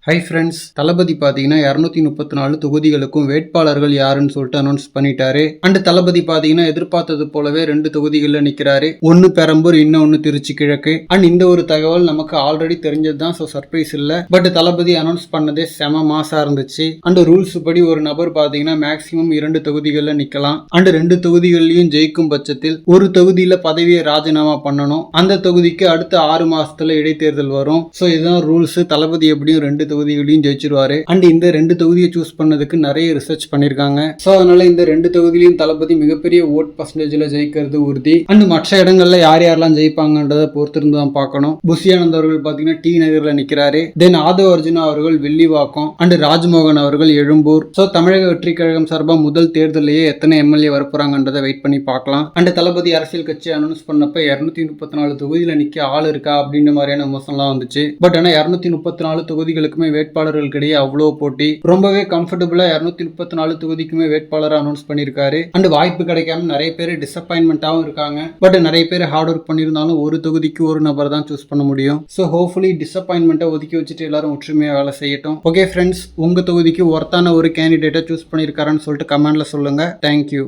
Hi friends, தளபதி பார்த்தீங்கன்னா 234 தொகுதிகளுக்கும் வேட்பாளர்கள் யாருன்னு சொல்லிட்டு அனௌன்ஸ் பண்ணிட்டாரு. அண்ட் தளபதி பார்த்தீங்கன்னா எதிர்பார்த்தது போலவே 2 தொகுதிகளில் நிற்கிறாரு. ஒன்று பெரம்பூர், இன்னொன்று திருச்சி கிழக்கு. அண்ட் இந்த ஒரு தகவல் நமக்கு ஆல்ரெடி தெரிஞ்சது தான், ஸோ சர்ப்ரைஸ் இல்லை. பட் தளபதி அனௌன்ஸ் பண்ணதே செம மாசா இருந்துச்சு. அண்ட் ரூல்ஸ் படி ஒரு நபர் பார்த்தீங்கன்னா மேக்சிமம் 2 தொகுதிகளில் நிற்கலாம். அண்ட் 2 தொகுதிகள்லையும் ஜெயிக்கும் பட்சத்தில் ஒரு தொகுதியில் பதவியை ராஜினாமா பண்ணணும். அந்த தொகுதிக்கு அடுத்த 6 மாசத்துல இடைத்தேர்தல் வரும். ஸோ இதுதான் ரூல்ஸ். தளபதி எப்படியும் 2 தொகுதிகளையும் ஜெயிச்சிருவாரு. அண்ட் இந்த 2 தொகுதியை சூஸ் பண்ணதுக்கு நிறைய ரிசர்ச் பண்ணிருக்காங்க. சோ அதனால இந்த 2 தொகுதியிலையும் தளபதி மிகப்பெரிய ஓட் பர்சன்டேஜ்ல ஜெயிக்கிறது உறுதி. அண்ட் மற்ற இடங்கள்ல யார் யாரெல்லாம் ஜெயிப்பாங்கன்றத பொறுத்திருந்து தான் பார்க்கணும். புஷியானந்த் அவர்கள் பாத்தீங்கன்னா டி நகர்ல நிக்கிறாரு. தென் ஆதவ அர்ஜுனா அவர்கள் வெள்ளிவாக்கம், அண்ட் ராஜ்மோகன் அவர்கள் எழும்பூர். சோ தமிழக வெற்றி கழகம் சார்பா முதல் தேர்தலையே எத்தனை எம்எல்ஏ வரப்போறாங்கன்றதை வெயிட் பண்ணி பார்க்கலாம். அண்ட் தளபதி அரசியல் கட்சி அனௌன்ஸ் பண்ணப்ப 234 தொகுதியில நிக்க ஆள் இருக்கா அப்படின்ற மாதிரியான விமர்சனம்லாம் வந்துச்சு. பட் ஆனா 234 தொகுதிகளுக்குமே வேட்பாளர்களுக்கிடையே அவ்வளோ போட்டி. ரொம்பவே கம்ஃபர்டபுளா 234 தொகுதிக்குமே வேட்பாளர் அனௌன்ஸ் பண்ணியிருக்காரு. அண்ட் வாய்ப்பு கிடைக்காம நிறைய பேர் டிசப்பாயின்மெண்டாகவும் இருக்காங்க. பட் நிறைய பேர் ஹார்ட் ஒர்க் பண்ணியிருந்தாலும் ஒரு தொகுதிக்கு ஒரு நபர் தான் சூஸ் பண்ண முடியும். ஸோ ஹோப்ஃபுல்லி டிசப்பாயின்மெண்ட்டை ஒதுக்கி வச்சுட்டு எல்லாரும் ஒற்றுமையாக வேலை செய்யட்டும். ஓகே ஃப்ரெண்ட்ஸ், உங்க தொகுதிக்கு ஒர்த்தான ஒரு கேண்டிடேட்டை சூஸ் பண்ணியிருக்காருன்னு சொல்லிட்டு கமெண்ட்ல சொல்லுங்க. தேங்க்யூ.